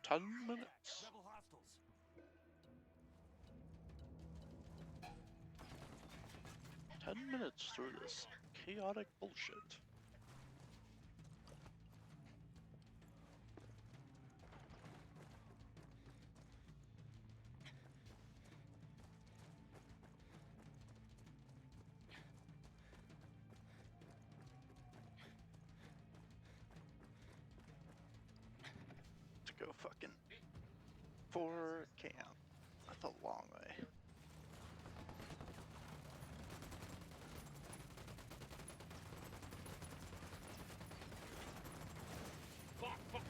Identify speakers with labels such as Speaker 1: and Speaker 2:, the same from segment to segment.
Speaker 1: 10 minutes.
Speaker 2: Rebel hostiles.
Speaker 1: 10 minutes through this chaotic bullshit. To go fucking 4 camp. That's a long way.
Speaker 3: Fuck, fuck.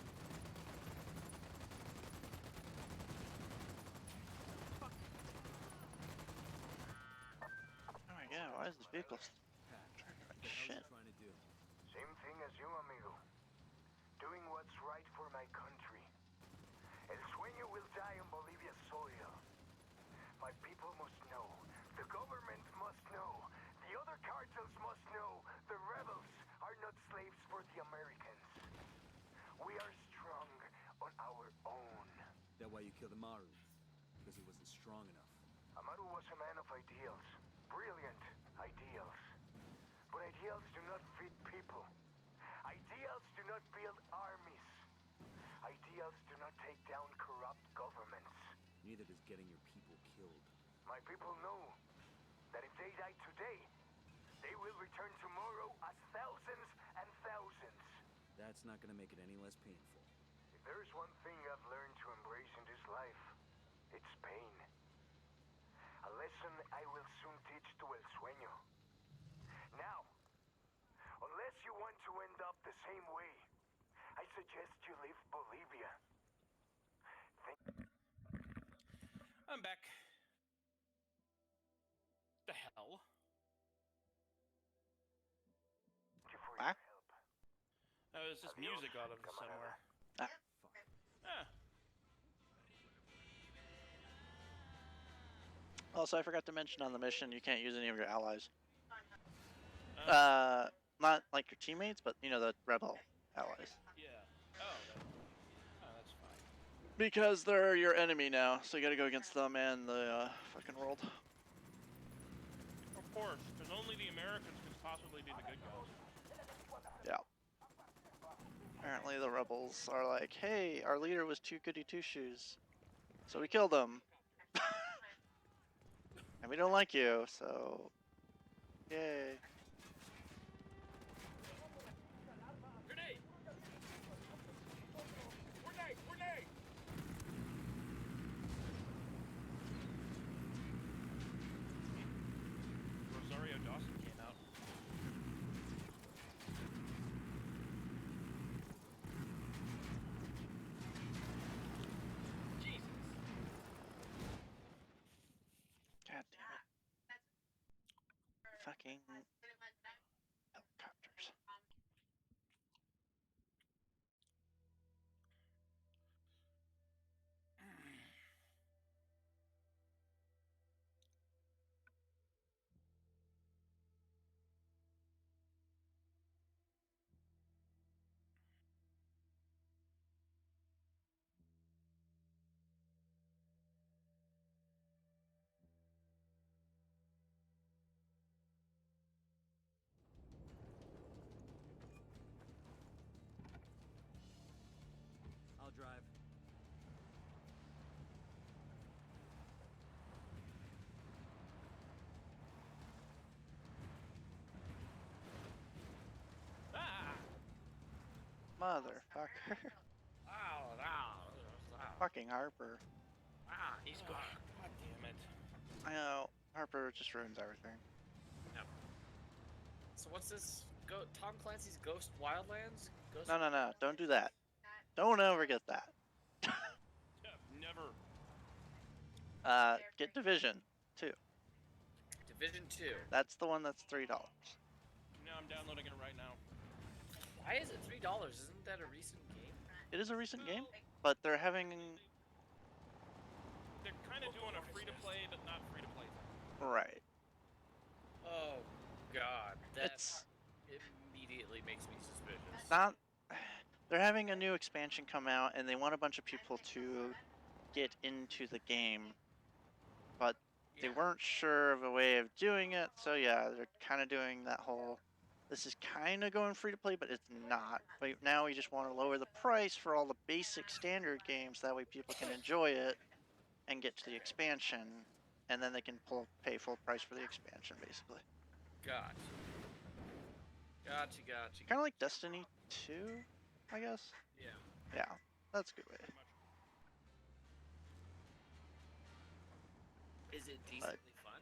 Speaker 1: Oh my god, why is this vehicle turning like
Speaker 2: What the hell
Speaker 1: shit?
Speaker 2: you trying to do?
Speaker 4: Same thing as you, amigo. Doing what's right for my country. El Sueño will die on Bolivia's soil. My people must know. The government must know. The other cartels must know. The rebels are not slaves for the Americans. We are strong on our own.
Speaker 2: That why you killed Amaru? Because he wasn't strong enough.
Speaker 4: Amaru was a man of ideals. Brilliant ideals. But ideals do not feed people. Ideals do not build armies. Ideals do not take down corrupt governments.
Speaker 2: Neither does getting your people killed.
Speaker 4: My people know that if they die today, they will return tomorrow as thousands and thousands.
Speaker 2: That's not gonna make it any less painful.
Speaker 4: If there's one thing I've learned to embrace in this life, it's pain. A lesson I will soon teach to El Sueño. Now, unless you want to end up the same way, I suggest you leave Bolivia.
Speaker 3: I'm back. The hell?
Speaker 4: Thank you for
Speaker 1: Huh?
Speaker 4: your help.
Speaker 3: Oh, there's just music out of somewhere.
Speaker 1: Ah.
Speaker 2: Fuck.
Speaker 3: Ah.
Speaker 1: Also, I forgot to mention on the mission, you can't use any of your allies.
Speaker 3: Oh.
Speaker 1: Not like your teammates, but you know, the rebel allies.
Speaker 3: Yeah. Oh, that's fine.
Speaker 1: Because they're your enemy now, so you gotta go against them and the fucking world.
Speaker 3: Of course, because only the Americans could possibly be the good guys.
Speaker 1: Yeah. Apparently the rebels are like, hey, our leader was too goody two-shoes, so we killed him. And we don't like you, so yay.
Speaker 3: Grenade! Grenade! Grenade! Rosario Dawson came out. Jesus.
Speaker 1: God damn it. Fucking helicopters.
Speaker 2: I'll drive.
Speaker 3: Ah!
Speaker 1: Motherfucker.
Speaker 3: Ow, ow, ow.
Speaker 1: Fucking Harper.
Speaker 3: Ah, he's gone. God damn it.
Speaker 1: I know. Harper just ruins everything.
Speaker 5: So what's this? Tom Clancy's Ghost Wildlands? Ghost
Speaker 1: No. Don't do that. Don't ever get that.
Speaker 3: Yeah, never.
Speaker 1: Get Division 2.
Speaker 5: Division 2.
Speaker 1: That's the one that's $3.
Speaker 3: No, I'm downloading it right now.
Speaker 5: Why is it $3? Isn't that a recent game?
Speaker 1: It is a recent game, but they're having...
Speaker 3: They're kind of doing a free-to-play, but not free-to-play thing.
Speaker 1: Right.
Speaker 5: Oh, God. That
Speaker 1: It's
Speaker 5: immediately makes me suspicious.
Speaker 1: not... they're having a new expansion come out, and they want a bunch of people to get into the game, but they weren't sure of a way of doing it. So yeah, they're kind of doing that whole. This is kind of going free to play, but it's not. But now we just want to lower the price for all the basic standard games. That way people can enjoy it and get to the expansion, and then they can pay full price for the expansion, basically.
Speaker 5: Gotcha. Gotcha.
Speaker 1: Kind of like Destiny 2, I guess.
Speaker 5: Yeah.
Speaker 1: Yeah, that's a good way.
Speaker 5: Is it decently fun?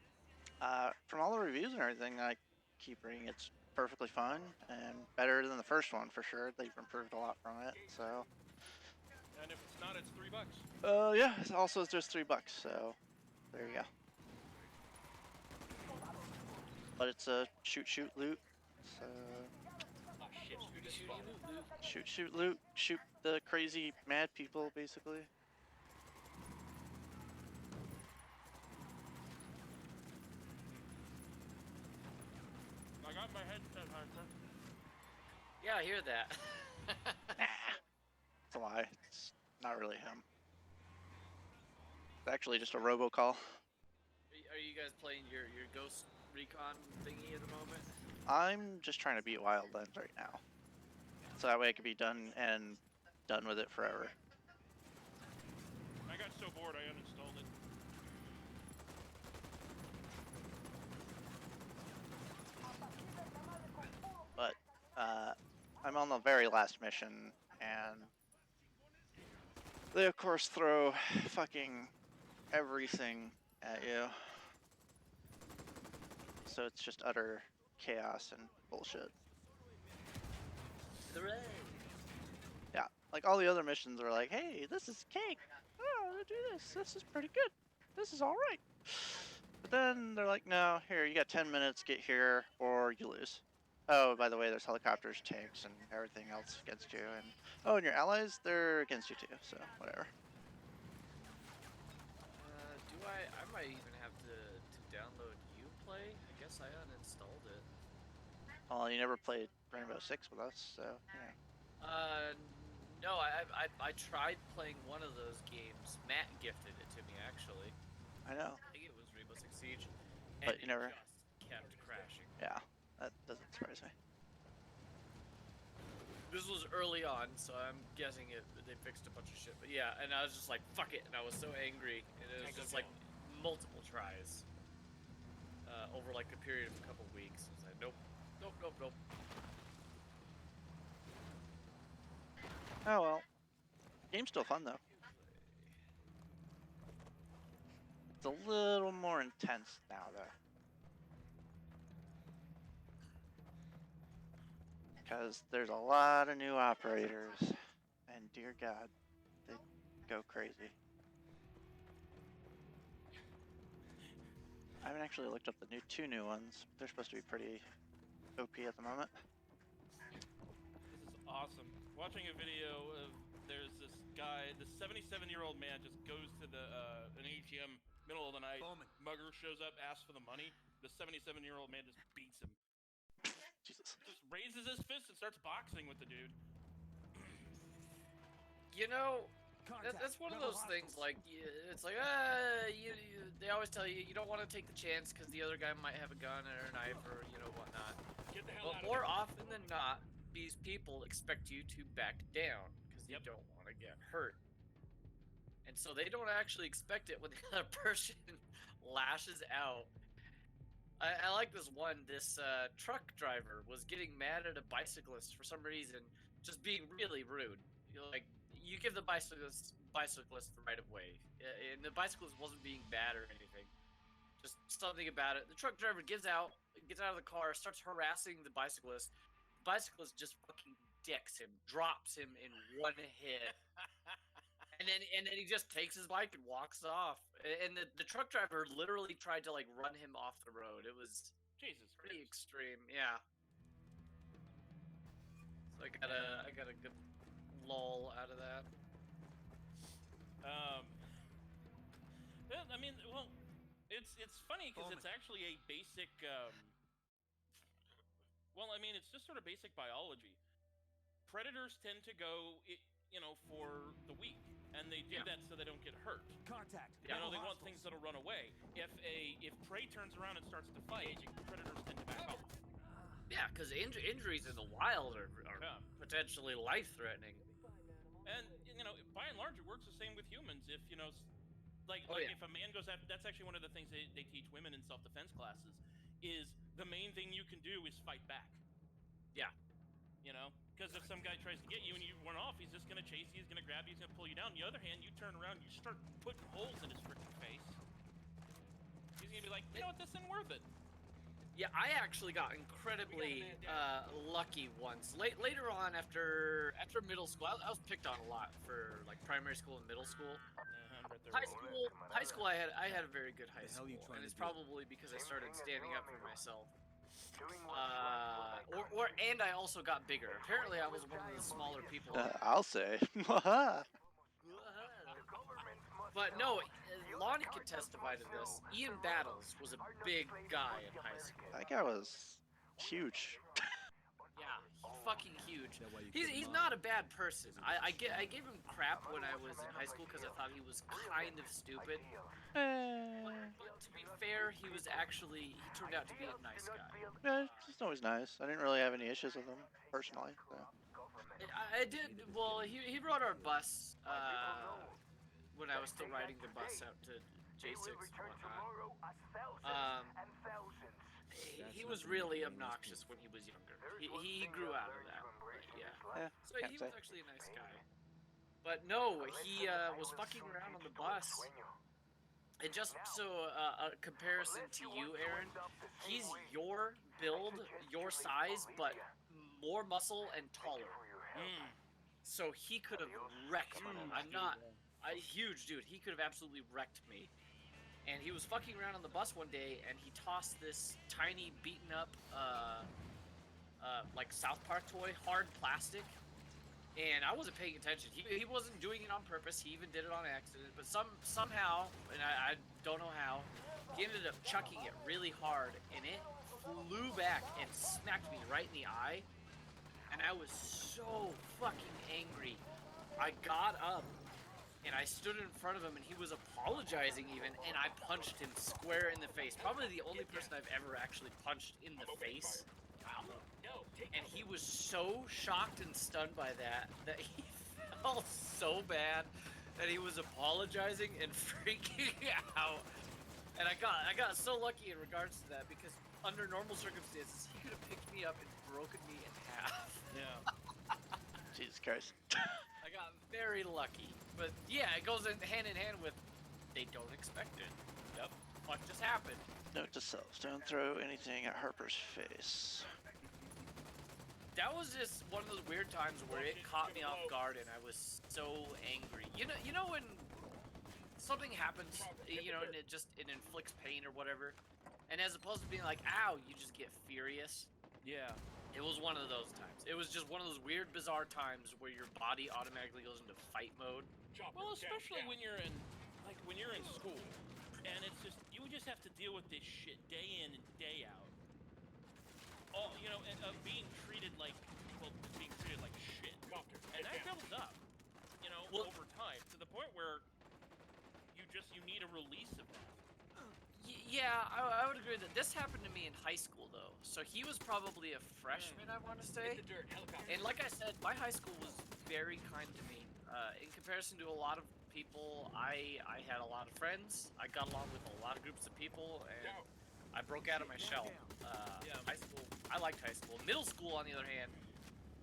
Speaker 1: From all the reviews and everything I keep reading, it's perfectly fun and better than the first one for sure. They've improved a lot from it, so.
Speaker 3: And if it's not, it's $3.
Speaker 1: Yeah. It's also just $3, so there you go. But it's a shoot loot. So
Speaker 5: Oh shit! Shooty,
Speaker 1: shoot loot, shoot the crazy mad people, basically.
Speaker 3: I got my headset on.
Speaker 5: Yeah, I hear that.
Speaker 1: Nah, it's a lie. It's not really him. It's actually just a robocall.
Speaker 5: Are you guys playing your Ghost Recon thingy at the moment?
Speaker 1: I'm just trying to beat Wildlands right now, so that way I can be done with it forever.
Speaker 3: I got so bored I uninstalled it.
Speaker 1: But I'm on the very last mission, and they of course throw fucking everything at you. So it's just utter chaos and bullshit.
Speaker 5: Hooray!
Speaker 1: Yeah, like all the other missions are like, hey, this is cake. Oh, do this. This is pretty good. This is all right. But then they're like, no, here, you got 10 minutes, get here, or you lose. Oh, by the way, there's helicopters, tanks, and everything else against you. And oh, and your allies, they're against you too, so whatever.
Speaker 5: I might even have to download Uplay. I guess I uninstalled it.
Speaker 1: Well, you never played Rainbow Six with us, so yeah.
Speaker 5: No, I tried playing one of those games. Matt gifted it to me, actually.
Speaker 1: I know.
Speaker 5: I think it was Rainbow Six Siege.
Speaker 1: But
Speaker 5: And
Speaker 1: you never.
Speaker 5: It just kept crashing.
Speaker 1: Yeah, that doesn't surprise me.
Speaker 5: This was early on, so I'm guessing they fixed a bunch of shit. But yeah, and I was just like, fuck it, and I was so angry. And it was just like multiple tries over like a period of a couple weeks. I was like, nope.
Speaker 1: Oh well. Game's still fun though. It's a little more intense now though. Because there's a lot of new operators, and dear God, they go crazy. I haven't actually looked up the two new ones. They're supposed to be pretty OP at the moment.
Speaker 3: This is awesome. Watching a video of there's this guy, this 77-year-old man just goes to an ATM middle of the night.
Speaker 2: Bowman.
Speaker 3: Mugger shows up, asks for the money. The 77-year-old man just beats him.
Speaker 1: Jesus.
Speaker 3: Just raises his fist and starts boxing with the dude.
Speaker 5: You know, that's one of those things. Like, it's like, they always tell you don't want to take the chance because the other guy might have a gun or a knife or whatnot.
Speaker 3: Get the hell
Speaker 5: But
Speaker 3: out
Speaker 5: more
Speaker 3: of
Speaker 5: often than not, these people expect you to back down because you don't want to get hurt. And so they don't actually expect it when the other person lashes out. I like this one. This truck driver was getting mad at a bicyclist for some reason, just being really rude. You give the bicyclist the right of way, and the bicyclist wasn't being bad or anything. Just something about it. The truck driver gets out of the car, starts harassing the bicyclist. The bicyclist just fucking dicks him, drops him in one hit. And then he just takes his bike and walks off. And the truck driver literally tried to run him off the road. It was
Speaker 3: Jesus
Speaker 5: pretty
Speaker 3: Christ.
Speaker 5: extreme, yeah. So I got a good lull out of that.
Speaker 3: I mean, well, it's funny because it's actually a basic. Well, I mean, it's just sort of basic biology. predators tend to go, for the weak, and they do that so they don't get hurt.
Speaker 2: Contact.
Speaker 3: They want things that'll run away. If prey turns around and starts to fight, predators tend to back off.
Speaker 5: Yeah, because injuries in the wild are potentially life-threatening.
Speaker 3: And by and large, it works the same with humans. If if a man goes after, that's actually one of the things they teach women in self-defense classes. Is the main thing you can do is fight back.
Speaker 5: Yeah.
Speaker 3: Because if some guy tries to get you and you run off, he's just gonna chase you, he's gonna grab you, he's gonna pull you down. On the other hand, you turn around, you start putting holes in his freaking face. He's gonna be like, you know what, this isn't worth it.
Speaker 5: Yeah, I actually got incredibly lucky once. Later on, after middle school, I was picked on a lot for like primary school and middle school. High school, I had a very good high school, and it's probably because I started standing up for myself. And I also got bigger. Apparently, I was one of the smaller people.
Speaker 1: I'll say.
Speaker 5: But no, Lonnie could testify to this. Ian Battles was a big guy in high school.
Speaker 1: That guy was huge.
Speaker 5: Yeah, fucking huge. He's not a bad person. I gave him crap when I was in high school because I thought he was kind of stupid. But to be fair, he turned out to be a nice guy.
Speaker 1: Yeah, he's always nice. I didn't really have any issues with him personally. So.
Speaker 5: I did. Well, he rode our bus when I was still riding the bus out to J6 and whatnot. He was really obnoxious when he was younger. He grew out of that. Yeah. So he was actually a nice guy. But no, he was fucking around on the bus. And just so a comparison to you, Aaron, he's your build, your size, but more muscle and taller. So he could have wrecked me. I'm not a huge dude. He could have absolutely wrecked me. And he was fucking around on the bus one day, and he tossed this tiny, beaten up, like South Park toy, hard plastic. And I wasn't paying attention. He wasn't doing it on purpose. He even did it on accident. But somehow, and I don't know how, he ended up chucking it really hard, and it flew back and smacked me right in the eye. And I was so fucking angry. I got up, and I stood in front of him, and he was apologizing even, and I punched him square in the face. Probably the only person I've ever actually punched in the face. And he was so shocked and stunned by that he felt so bad that he was apologizing and freaking out. And I got so lucky in regards to that, because under normal circumstances, he could have picked me up and broken me in half.
Speaker 3: Yeah.
Speaker 1: Jesus Christ.
Speaker 5: I got very lucky. But yeah, it goes hand in hand with they don't expect it. Yep. What just happened?
Speaker 1: Note to self, don't throw anything at Harper's face.
Speaker 5: That was just one of those weird times where it caught me off guard and I was so angry. You know when something happens, and it inflicts pain or whatever, and as opposed to being like, ow, you just get furious.
Speaker 3: Yeah.
Speaker 5: It was one of those times. It was just one of those weird, bizarre times where your body automatically goes into fight mode.
Speaker 3: Well, especially when you're in school, and it's just, you just have to deal with this shit day in and day out. Being treated like shit. And that builds up, over time, to the point where you need a release of that.
Speaker 5: Yeah, I would agree that this happened to me in high school, though. So he was probably a freshman, I want to say. And like I said, my high school was very kind to me. In comparison to a lot of people, I had a lot of friends. I got along with a lot of groups of people, and I broke out of my shell. High school, I liked high school. Middle school, on the other hand,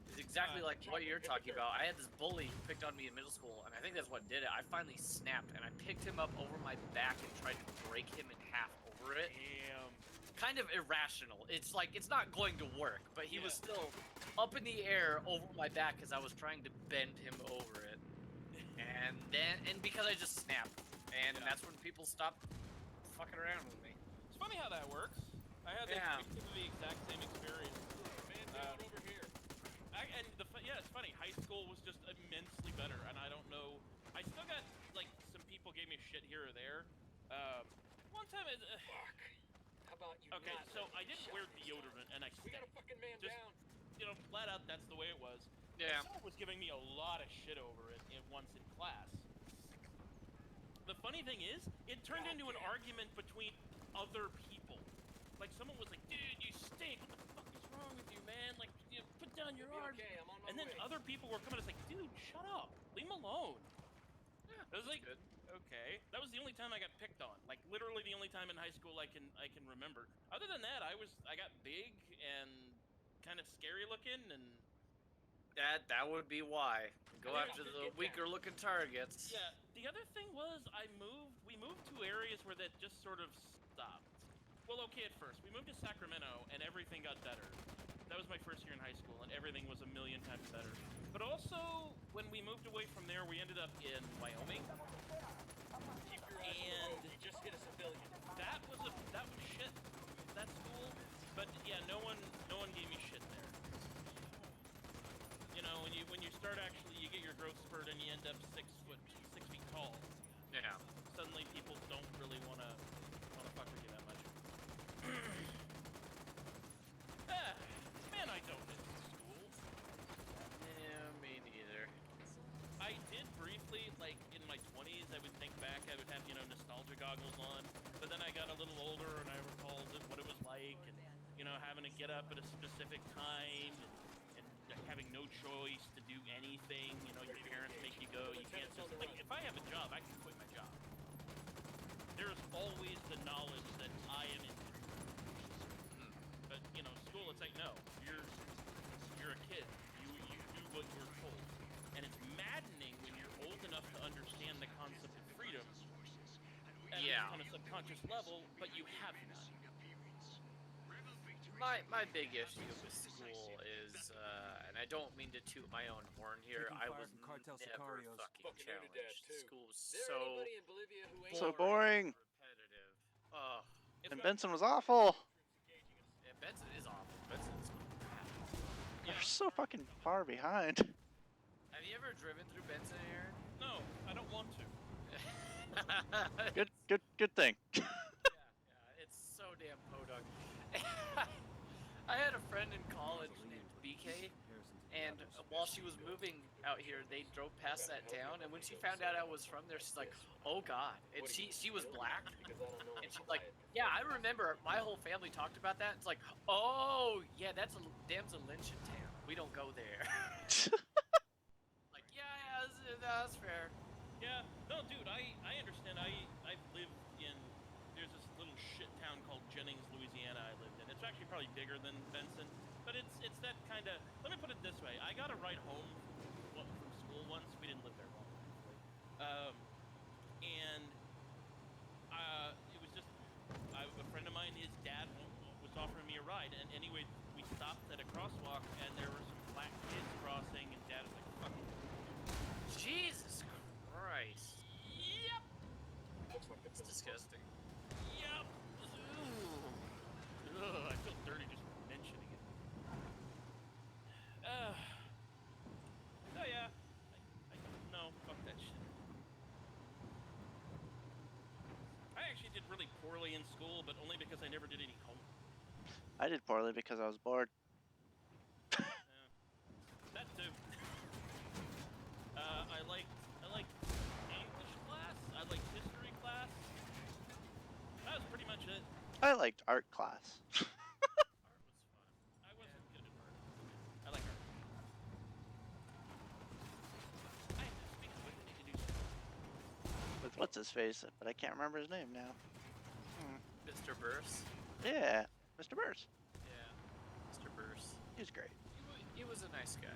Speaker 5: is exactly like what you're talking about. I had this bully who picked on me in middle school, and I think that's what did it. I finally snapped, and I picked him up over my back and tried to break him in half over it.
Speaker 3: Damn.
Speaker 5: Kind of irrational. It's like, it's not going to work, but he was still up in the air over my back as I was trying to bend him over it. And because I just snapped, and that's when people stopped fucking around with me.
Speaker 3: It's funny how that works. I had the exact same experience. Man down over here. It's funny. High school was just immensely better, and I don't know. I still got some people gave me shit here or there. One time,
Speaker 6: fuck. How about you?
Speaker 3: Okay, so I didn't wear deodorant, and I
Speaker 6: We got a fucking man down.
Speaker 3: Flat out, that's the way it was.
Speaker 5: Yeah.
Speaker 3: Someone was giving me a lot of shit over it once in class. The funny thing is, it turned into an argument between other people. Like, someone was like, dude, you stink. What the fuck is wrong with you, man? Like, you know, put down your arms.
Speaker 6: Okay, I'm on my
Speaker 3: And then
Speaker 6: way.
Speaker 3: other people were coming and like, dude, shut up. Leave him alone.
Speaker 5: Yeah,
Speaker 3: I was
Speaker 5: that's
Speaker 3: like,
Speaker 5: good.
Speaker 3: okay. That was the only time I got picked on. Like, literally the only time in high school I can remember. Other than that, I got big and kind of scary looking, and
Speaker 5: That would be why. Go
Speaker 3: Yeah,
Speaker 5: after
Speaker 6: just
Speaker 5: the
Speaker 6: get
Speaker 5: weaker looking targets.
Speaker 3: yeah. The other thing was we moved to areas where that just sort of stopped. Well, okay, at first. We moved to Sacramento, and everything got better. That was my first year in high school, and everything was a million times better. But also, when we moved away from there, we ended up in Wyoming.
Speaker 6: Keep your eyes on the
Speaker 3: And-
Speaker 6: road. We just hit a civilian.
Speaker 3: That was shit. That school. But yeah, no one gave me shit there. You know, when you start actually, you get your growth spurt, and you end up 6 feet tall.
Speaker 5: Yeah.
Speaker 3: Suddenly, people don't really wanna fuck with you that much. Man, I don't miss school.
Speaker 5: Yeah, me neither.
Speaker 3: I did briefly, like, in my 20s, I would think back, I would have, you know, nostalgia goggles on, but then I got a little older and I recalled what it was like, and, you know, having to get up at a specific time, and having no choice to do anything, you know, your parents make you go, you can't just, like, if I have a job, I can quit my job. There's always the knowledge that I am in. But, you know, school, it's like, no, you're a kid. You do what you're told. And it's maddening when you're old enough to understand the concept of freedom at
Speaker 5: Yeah.
Speaker 3: on a subconscious level, but you have none.
Speaker 5: My big issue with school is, and I don't mean to toot my own horn here,
Speaker 2: Taking
Speaker 5: I
Speaker 2: fire
Speaker 5: was
Speaker 2: from cartel
Speaker 5: never
Speaker 2: sicarios.
Speaker 5: fucking
Speaker 6: Fucking into that,
Speaker 5: challenged.
Speaker 6: too.
Speaker 5: School was
Speaker 6: Is there
Speaker 5: so
Speaker 6: anybody in Bolivia who ain't
Speaker 1: So boring.
Speaker 5: repetitive. Ugh.
Speaker 3: It's
Speaker 1: And
Speaker 3: got-
Speaker 1: Benson was awful.
Speaker 5: Yeah, Benson is awful. Benson's crap.
Speaker 1: They're so fucking far behind.
Speaker 5: Have you ever driven through Benson, Aaron?
Speaker 3: No, I don't want to.
Speaker 1: Good thing.
Speaker 5: Yeah, it's so damn podunk. I had a friend in college named BK, and while she was moving out here, they drove past that town, and when she found out I was from there, she's like, "Oh God!" And she was black,
Speaker 6: Because I don't know
Speaker 5: and
Speaker 6: if
Speaker 5: she's
Speaker 6: I'll
Speaker 5: like,
Speaker 6: buy it.
Speaker 5: "Yeah, I remember. My whole family talked about that." It's like, "Oh yeah, that's a damsel Lynch town. We don't go there." Like, yeah, that's fair.
Speaker 3: Yeah, no, dude, I understand. I've lived in, there's this little shit town called Jennings, Louisiana I lived in. It's actually probably bigger than Benson, but it's that kind of, let me put it this way. I got a ride home from school once. We didn't live there long, actually. And it was just, a friend of mine, his dad was offering me a ride, and anyway, we stopped at a crosswalk, and there were some black kids crossing, and dad was like, fuck it.
Speaker 5: Jesus Christ,
Speaker 3: Yep.
Speaker 6: Looks like
Speaker 5: it's disgusting.
Speaker 3: Yep. Ugh, I feel dirty just mentioning it. Oh yeah. No, fuck that shit. I actually did really poorly in school, but only because I never did any homework.
Speaker 1: I did poorly because I was bored.
Speaker 3: That too. I liked English class. I liked history class. That was pretty much it.
Speaker 1: I liked art class.
Speaker 3: Art was fun. I wasn't good at art. I like art. I speaking of which, I need to do something.
Speaker 1: With what's his face, but I can't remember his name now.
Speaker 5: Mr. Burse.
Speaker 1: Yeah, Mr. Burse.
Speaker 5: Yeah, Mr. Burse.
Speaker 1: He was great.
Speaker 5: He was a nice guy.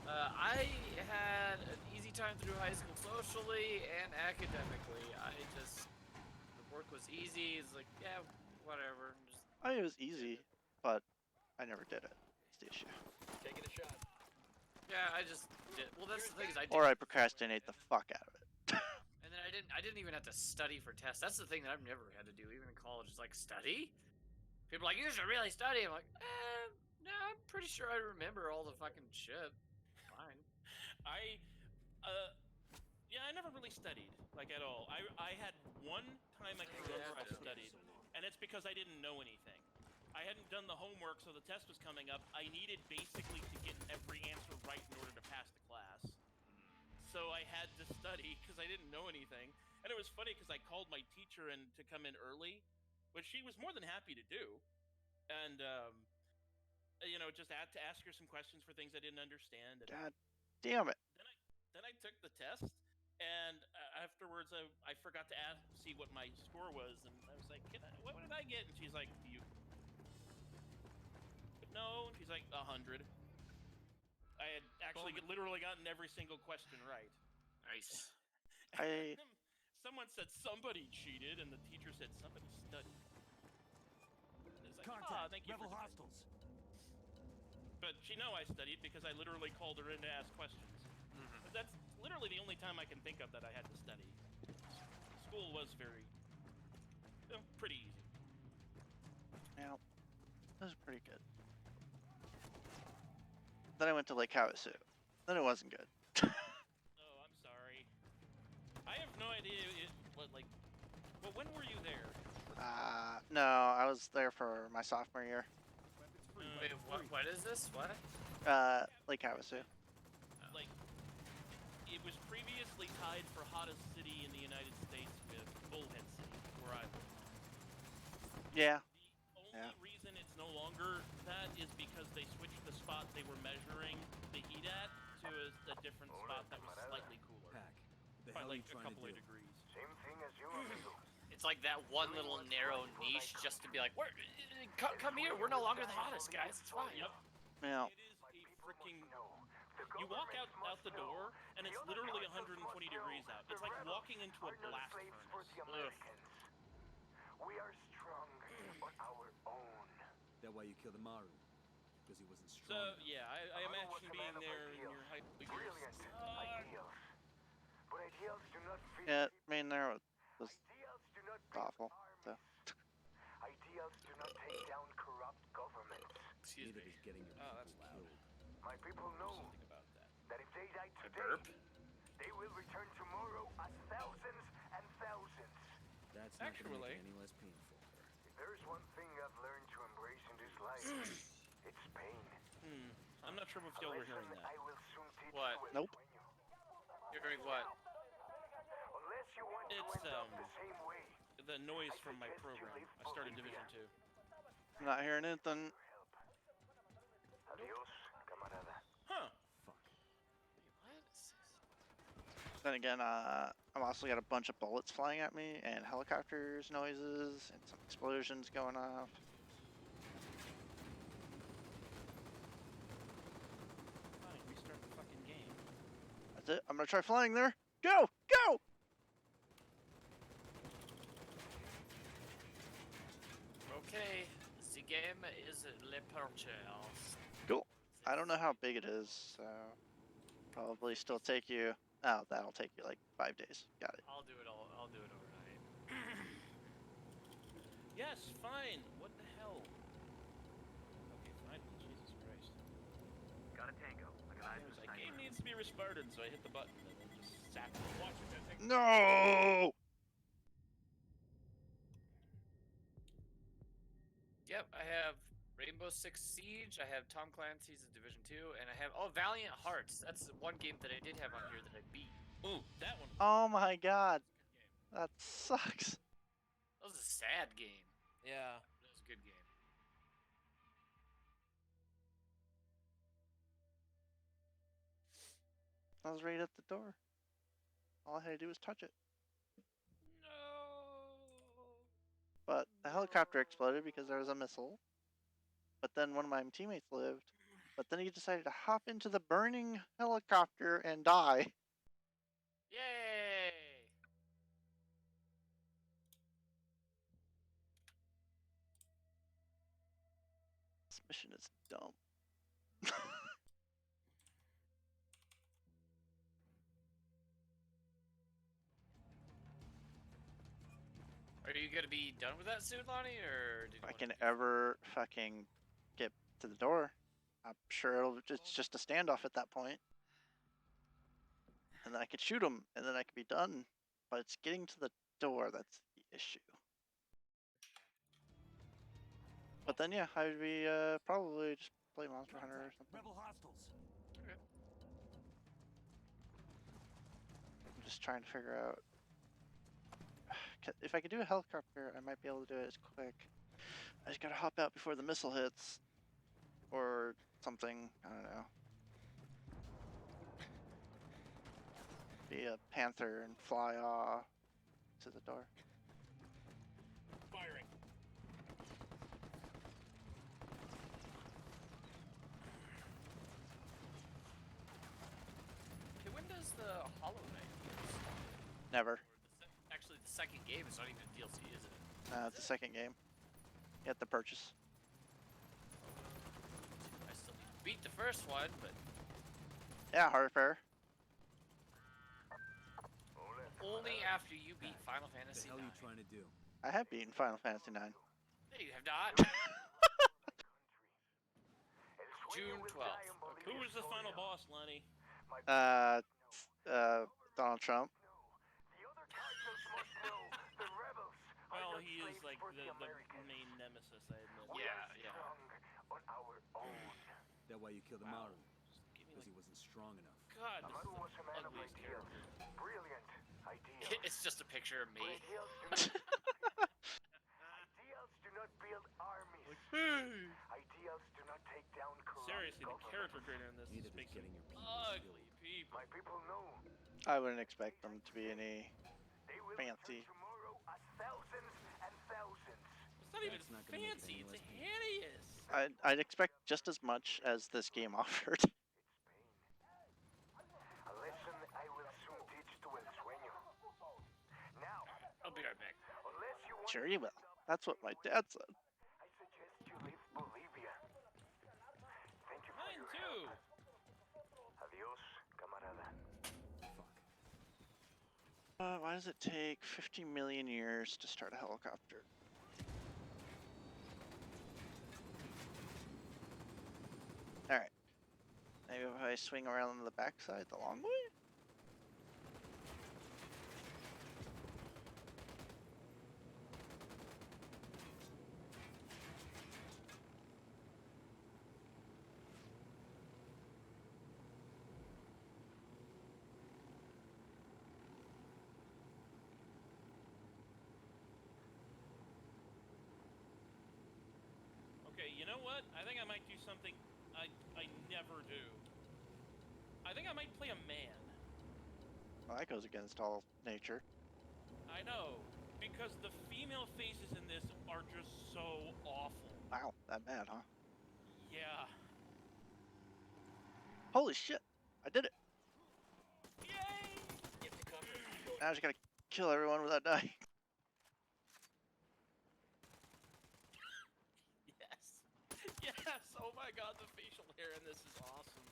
Speaker 5: I had an easy time through high school socially and academically. The work was easy. It's like, yeah, whatever. Just,
Speaker 1: I mean, it was easy, but I never did it. That's the issue.
Speaker 6: Taking a shot.
Speaker 5: yeah, I just did. Well, that's the thing is I did.
Speaker 1: Or I procrastinate the fuck out of it.
Speaker 5: And then I didn't even have to study for tests. That's the thing that I've never had to do, even in college. Is like study. People are like, you should really study. I'm like, no, I'm pretty sure I remember all the fucking shit. Fine.
Speaker 3: Yeah, I never really studied, like, at all. I had one time I can remember I studied, and it's because I didn't know anything. I hadn't done the homework, so the test was coming up. I needed basically to get every answer right in order to pass the class. So I had to study because I didn't know anything. And it was funny because I called my teacher in to come in early, which she was more than happy to do. And, you know, just had to ask her some questions for things I didn't understand. And
Speaker 1: God damn it.
Speaker 3: then I took the test, and afterwards I forgot to see what my score was, and I was like, what did I get? And she's like, do you know? And she's like, 100. I had actually literally gotten every single question right.
Speaker 5: Nice.
Speaker 1: I
Speaker 3: Someone said somebody cheated, and the teacher said somebody studied. It's like,
Speaker 2: Contact.
Speaker 3: thank you
Speaker 2: Rebel
Speaker 3: for
Speaker 2: hostiles.
Speaker 3: But she know I studied because I literally called her in to ask questions. But that's literally the only time I can think of that I had to study. School was very, pretty easy.
Speaker 1: Yeah, that was pretty good. Then I went to Lake Havasu. Then it wasn't good.
Speaker 3: Oh, I'm sorry. I have no idea well, when were you there?
Speaker 1: No, I was there for my sophomore year.
Speaker 2: Weapons free.
Speaker 5: Wait, what is this? What?
Speaker 1: Lake Havasu.
Speaker 3: Like, it was previously tied for hottest city in the United States with Bullhead City, where I live.
Speaker 1: Yeah.
Speaker 3: The only reason it's no longer that is because they switched the spot they were measuring the heat at to a different spot that was slightly cooler.
Speaker 2: Pack. The
Speaker 3: By
Speaker 2: hell are
Speaker 3: like
Speaker 2: you
Speaker 3: a
Speaker 2: trying
Speaker 3: couple
Speaker 2: to
Speaker 3: of
Speaker 2: do?
Speaker 3: degrees.
Speaker 4: Same thing as you, amigo.
Speaker 5: It's like that one little narrow niche just to be like, come here, we're no longer the hottest, guys. It's fine.
Speaker 3: Yep.
Speaker 1: Yeah.
Speaker 3: It is a freaking. You walk out the door, and it's literally 120 degrees out. It's like walking into a blast furnace.
Speaker 4: We are strong on our own.
Speaker 2: That why you killed the Maru? Because he wasn't strong
Speaker 3: So
Speaker 2: enough.
Speaker 3: yeah, I imagine being there in your high school years.
Speaker 4: Brilliant ideals. But ideals do not feed
Speaker 1: Yeah,
Speaker 4: people.
Speaker 1: I mean, there was
Speaker 4: Ideals do not build
Speaker 1: awful. So.
Speaker 4: armies. Ideals do not take down corrupt governments.
Speaker 5: Excuse
Speaker 2: Neither
Speaker 5: me.
Speaker 2: is getting your
Speaker 3: Oh, that's
Speaker 2: people
Speaker 3: loud.
Speaker 2: killed.
Speaker 4: My people know
Speaker 3: Something about that.
Speaker 4: that if they die
Speaker 5: A
Speaker 4: today,
Speaker 5: burp?
Speaker 4: they will return tomorrow as thousands and thousands.
Speaker 2: That's not gonna
Speaker 3: Actually-
Speaker 2: make it any less painful.
Speaker 4: If there's one thing I've learned to embrace in this life, it's pain.
Speaker 3: I'm not sure if
Speaker 4: A
Speaker 3: y'all were
Speaker 4: lesson
Speaker 3: hearing that.
Speaker 4: I will soon teach
Speaker 5: What?
Speaker 4: you, El
Speaker 1: Nope.
Speaker 4: Sueño.
Speaker 5: You're hearing what?
Speaker 4: Unless you want to
Speaker 3: It's,
Speaker 4: end up the same way,
Speaker 3: The noise
Speaker 4: I
Speaker 3: from my
Speaker 4: suggest you
Speaker 3: program.
Speaker 4: leave
Speaker 3: I started
Speaker 4: Bolivia.
Speaker 3: Division 2.
Speaker 1: I'm not hearing anything.
Speaker 4: help. Adios, camarada.
Speaker 3: Huh.
Speaker 2: Fuck.
Speaker 5: What is this?
Speaker 1: Then again, I'm also got a bunch of bullets flying at me and helicopters noises and some explosions going off.
Speaker 3: Fine, restart the fucking game.
Speaker 1: That's it. I'm gonna try flying there. Go! Go!
Speaker 5: Okay, the game is Le Purchase.
Speaker 1: Cool. I don't know how big it is, so probably still take you. Oh, that'll take you like 5 days. Got it.
Speaker 5: I'll do it overnight.
Speaker 3: Yes, fine. What the hell? Okay, fine. Jesus Christ.
Speaker 4: Got a tango.
Speaker 3: I was like, game needs to be restarted, so I hit the button and then just sat there. Watch it.
Speaker 1: No!
Speaker 5: Yep, I have Rainbow Six Siege, I have Tom Clancy's Division 2, and I have Valiant Hearts. That's one game that I did have on here that I beat.
Speaker 3: Ooh, that one.
Speaker 1: Oh my god.
Speaker 3: Good game.
Speaker 1: That sucks.
Speaker 5: That was a sad game.
Speaker 3: Yeah.
Speaker 5: But it was a good game.
Speaker 1: I was right at the door. All I had to do was touch it.
Speaker 3: No.
Speaker 1: But the helicopter exploded because there was a missile. But then one of my teammates lived. But then he decided to hop into the burning helicopter and die.
Speaker 5: Yay!
Speaker 1: This mission is dumb.
Speaker 5: Are you gonna be done with that soon, Lonnie, or did you
Speaker 1: If I
Speaker 5: wanna
Speaker 1: can
Speaker 5: do-
Speaker 1: ever fucking get to the door, I'm sure it's just a standoff at that point. And then I could shoot him, and then I could be done. But it's getting to the door that's the issue. But then yeah, I'd be probably just play Monster Hunter or something.
Speaker 2: Rebel hostiles.
Speaker 1: I'm just trying to figure out if I could do a helicopter, I might be able to do it as quick. I just gotta hop out before the missile hits, or something. I don't know. Be a panther and fly off to the door.
Speaker 6: Firing.
Speaker 5: Okay, when does the Hollow Knight spawn?
Speaker 1: Never.
Speaker 5: Or actually, the second game is not even DLC, is it?
Speaker 1: It's the second game. You have to purchase.
Speaker 5: I still need to beat the first one, but
Speaker 1: Yeah, hardware.
Speaker 5: only after you beat Final
Speaker 2: What
Speaker 5: Fantasy
Speaker 2: the hell are you
Speaker 5: IX.
Speaker 2: trying to do?
Speaker 1: I have beaten Final Fantasy IX.
Speaker 5: No, you have not. June 12th.
Speaker 3: Who was the final boss, Lenny?
Speaker 1: Donald Trump.
Speaker 4: The other cardinals must know the rebels are
Speaker 3: Well,
Speaker 4: not
Speaker 3: he is
Speaker 4: slaves
Speaker 3: like
Speaker 4: for
Speaker 3: the
Speaker 4: Americans.
Speaker 3: main nemesis, I admit.
Speaker 4: We
Speaker 5: Yeah,
Speaker 4: are
Speaker 5: yeah.
Speaker 4: strong on our own.
Speaker 2: That why you killed
Speaker 3: Wow.
Speaker 2: Amaru?
Speaker 3: Just give me
Speaker 2: Because
Speaker 3: like,
Speaker 2: he wasn't strong enough.
Speaker 3: God, this
Speaker 4: Amaru was
Speaker 3: is
Speaker 4: a
Speaker 3: the
Speaker 4: man of
Speaker 3: ugliest
Speaker 4: ideals.
Speaker 3: character.
Speaker 4: Brilliant ideals.
Speaker 5: It's just a picture of
Speaker 4: But
Speaker 5: me.
Speaker 4: ideals do not build armies.
Speaker 3: Hey!
Speaker 4: Ideals do not take down corrupt
Speaker 3: Seriously, the
Speaker 4: governments.
Speaker 3: character creator in this
Speaker 2: Neither
Speaker 3: just
Speaker 2: does
Speaker 3: makes
Speaker 2: getting
Speaker 3: some
Speaker 2: your people
Speaker 3: ugly
Speaker 2: killed.
Speaker 3: people.
Speaker 4: My people know
Speaker 1: I wouldn't expect them to be any.
Speaker 4: they will
Speaker 1: Fancy.
Speaker 4: return tomorrow as thousands and thousands.
Speaker 3: It's not even
Speaker 2: That's not gonna make it
Speaker 3: fancy,
Speaker 2: any
Speaker 3: it's
Speaker 2: less painful.
Speaker 3: hideous.
Speaker 1: I'd expect just as much as this game offered.
Speaker 4: It's pain. A lesson I will soon teach to El Sueño. Now,
Speaker 5: I'll be right back.
Speaker 4: unless you want
Speaker 1: Sure
Speaker 4: to
Speaker 1: you will.
Speaker 4: end up
Speaker 1: That's what my dad said.
Speaker 4: I suggest you leave Bolivia. Thank you for
Speaker 3: Mine
Speaker 4: your
Speaker 3: too.
Speaker 4: help. Adios, camarada.
Speaker 2: Fuck.
Speaker 1: Why does it take 50 million years to start a helicopter? Alright. Maybe if I swing around the backside the long way?
Speaker 3: Okay, you know what? I think I might do something I never do. I think I might play a man.
Speaker 1: Well, that goes against all nature.
Speaker 3: I know, because the female faces in this are just so awful.
Speaker 1: Wow, that bad, huh?
Speaker 3: Yeah.
Speaker 1: Holy shit! I did it!
Speaker 3: Yay!
Speaker 6: Get to cover.
Speaker 1: Now I just gotta kill everyone without dying.
Speaker 3: Yes. Yes! Oh my god, the facial hair in this is awesome.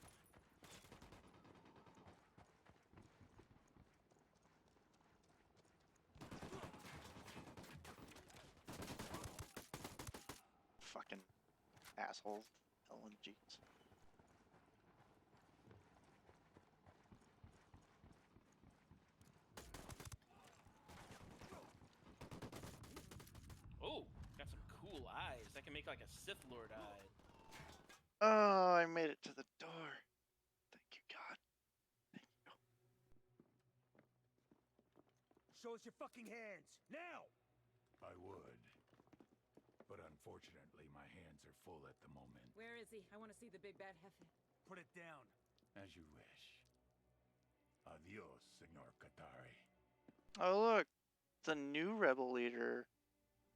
Speaker 1: Fucking assholes. LMGs.
Speaker 3: Oh, got some cool eyes. I can make like a Sith Lord eye.
Speaker 1: Oh, I made it to the door. Thank you, God. Thank you.
Speaker 2: Show us your fucking hands now.
Speaker 7: I would. But unfortunately, my hands are full at the moment.
Speaker 8: Where is he? I want to see the big bad Hefe.
Speaker 2: Put it down.
Speaker 7: As you wish. Adios, Senor Katari.
Speaker 1: Oh, look. The new rebel leader.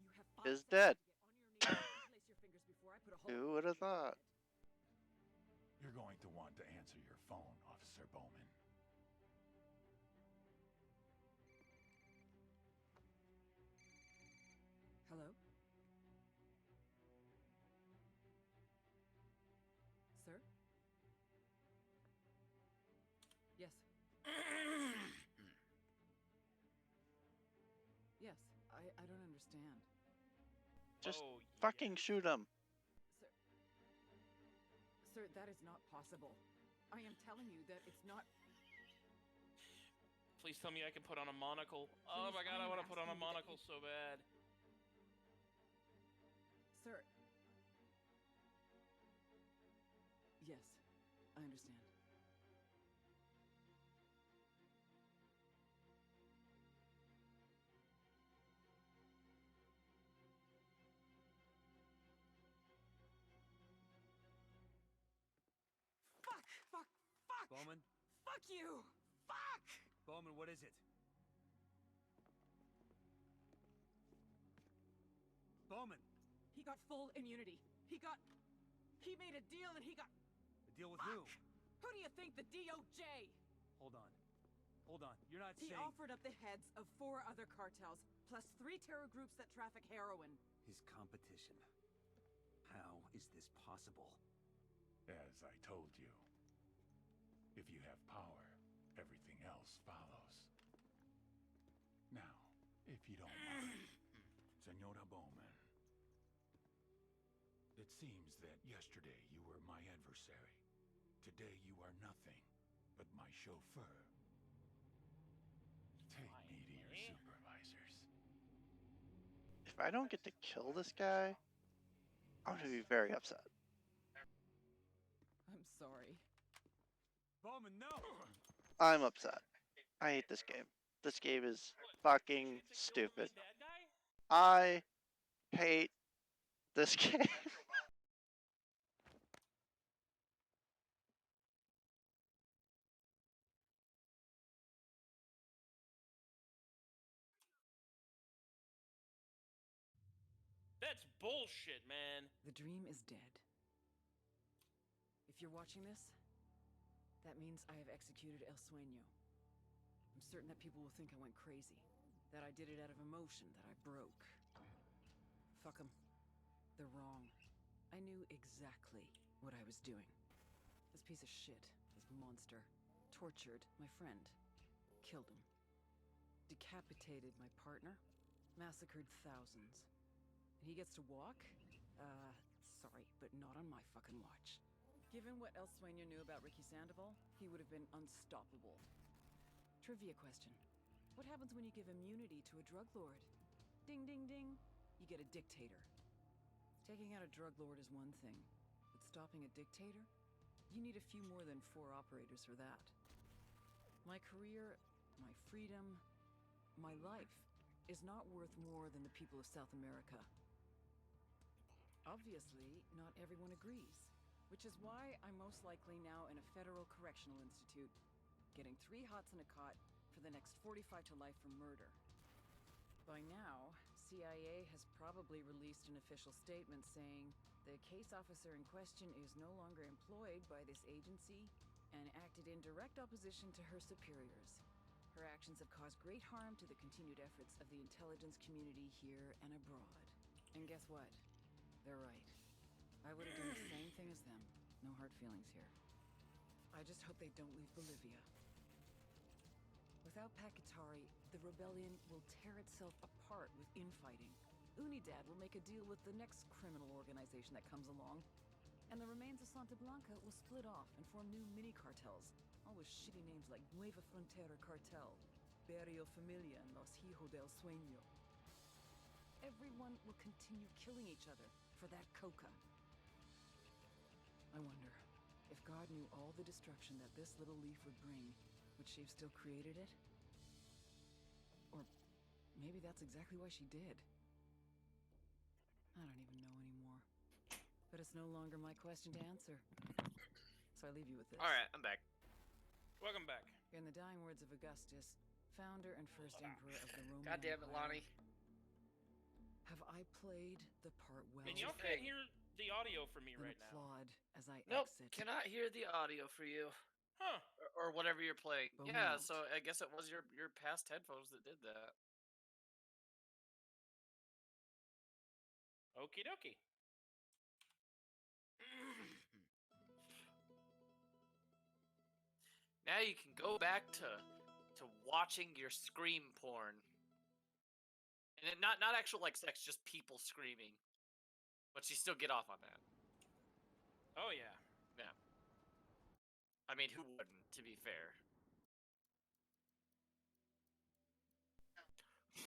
Speaker 8: You have 5
Speaker 1: Is
Speaker 8: seconds
Speaker 1: dead.
Speaker 8: to get on your knees and place your fingers before I put a hole
Speaker 1: Who
Speaker 8: in
Speaker 1: would have
Speaker 8: your
Speaker 1: thought?
Speaker 8: head.
Speaker 7: You're going to want to answer your phone, Officer Bowman.
Speaker 8: Hello? Sir? Yes. Yes. I don't understand.
Speaker 1: Just
Speaker 3: oh,
Speaker 1: fucking
Speaker 3: yes.
Speaker 1: shoot him.
Speaker 8: Sir. Sir, that is not possible. I am telling you that it's not.
Speaker 3: Please tell me I can put on a monocle. Oh
Speaker 8: Please,
Speaker 3: my god, I
Speaker 8: I'm
Speaker 3: want to put on a
Speaker 8: asking you that
Speaker 3: monocle
Speaker 8: you-
Speaker 3: so bad.
Speaker 8: Sir, Yes, I understand. Fuck!
Speaker 2: Bowman?
Speaker 8: Fuck you! Fuck!
Speaker 2: Bowman, what is it? Bowman!
Speaker 8: He got full immunity. He made a deal and he got...
Speaker 2: A deal with who?
Speaker 8: Who do you think? The DOJ!
Speaker 2: Hold on. Hold on. You're not
Speaker 8: He
Speaker 2: saying...
Speaker 8: offered up the heads of 4 other cartels, plus 3 terror groups that traffic heroin.
Speaker 2: His competition. How is this possible?
Speaker 7: As I told you, if you have power, everything else follows. Now, if you don't mind, Senora Bowman, it seems that yesterday you were my adversary. Today you are nothing but my chauffeur. Take me to your supervisors.
Speaker 1: If I don't get to kill this guy, I'm gonna be very upset.
Speaker 8: I'm sorry.
Speaker 2: Bowman, no!
Speaker 1: I'm upset. I hate this game. This game is fucking stupid.
Speaker 3: Bad guy?
Speaker 1: I hate this game.
Speaker 3: That's bullshit, man.
Speaker 8: The dream is dead. If you're watching this, that means I have executed El Sueño. I'm certain that people will think I went crazy, that I did it out of emotion, that I broke. Fuck them. They're wrong. I knew exactly what I was doing. This piece of shit, this monster, tortured my friend, killed him, decapitated my partner, massacred thousands. And he gets to walk? Sorry, but not on my fucking watch. Given what El Sueño knew about Ricky Sandoval, he would have been unstoppable. Trivia question. What happens when you give immunity to a drug lord? Ding, ding, ding. You get a dictator. Taking out a drug lord is one thing, but stopping a dictator? You need a few more than 4 operators for that. My career, my freedom, my life is not worth more than the people of South America. Obviously, not everyone agrees, which is why I'm most likely now in a federal correctional institute, getting 3 hots in a cot for the next 45 to life for murder. By now, CIA has probably released an official statement saying the case officer in question is no longer employed by this agency and acted in direct opposition to her superiors. Her actions have caused great harm to the continued efforts of the intelligence community here and abroad. And guess what? They're right. I would have done the same thing as them. No hard feelings here. I just hope they don't leave Bolivia. Without Pakatari, the rebellion will tear itself apart with infighting. Unidad will make a deal with the next criminal organization that comes along, and the remains of Santa Blanca will split off and form new mini-cartels, all with shitty names like Nueva Frontera Cartel, Barrio Familia, and Los Hijos del Sueño. Everyone will continue killing each other for that coca. I wonder, if God knew all the destruction that this little leaf would bring, would she have still created it? Or maybe that's exactly why she did. I don't even know anymore. But it's no longer my question to answer. So I leave you with this.
Speaker 5: Alright, I'm back.
Speaker 3: Welcome back.
Speaker 8: In the dying words of Augustus, founder and first emperor of the Roman
Speaker 5: God damn it,
Speaker 8: Empire,
Speaker 5: Lonnie.
Speaker 8: have I played the part well?
Speaker 3: And y'all
Speaker 5: Okay.
Speaker 3: can't hear the audio from me
Speaker 8: Then
Speaker 3: right now.
Speaker 8: applaud as I
Speaker 5: Nope,
Speaker 8: exit.
Speaker 5: cannot hear the audio for you.
Speaker 3: Huh.
Speaker 5: Or whatever you're playing.
Speaker 8: Bone
Speaker 5: Yeah,
Speaker 8: out.
Speaker 5: so I guess it was your past headphones that did that.
Speaker 3: Okie dokie.
Speaker 5: Now you can go back to watching your scream porn. And it, not actual like sex, just people screaming. But you still get off on that.
Speaker 3: Oh yeah.
Speaker 5: Yeah. I mean, who wouldn't, to be fair?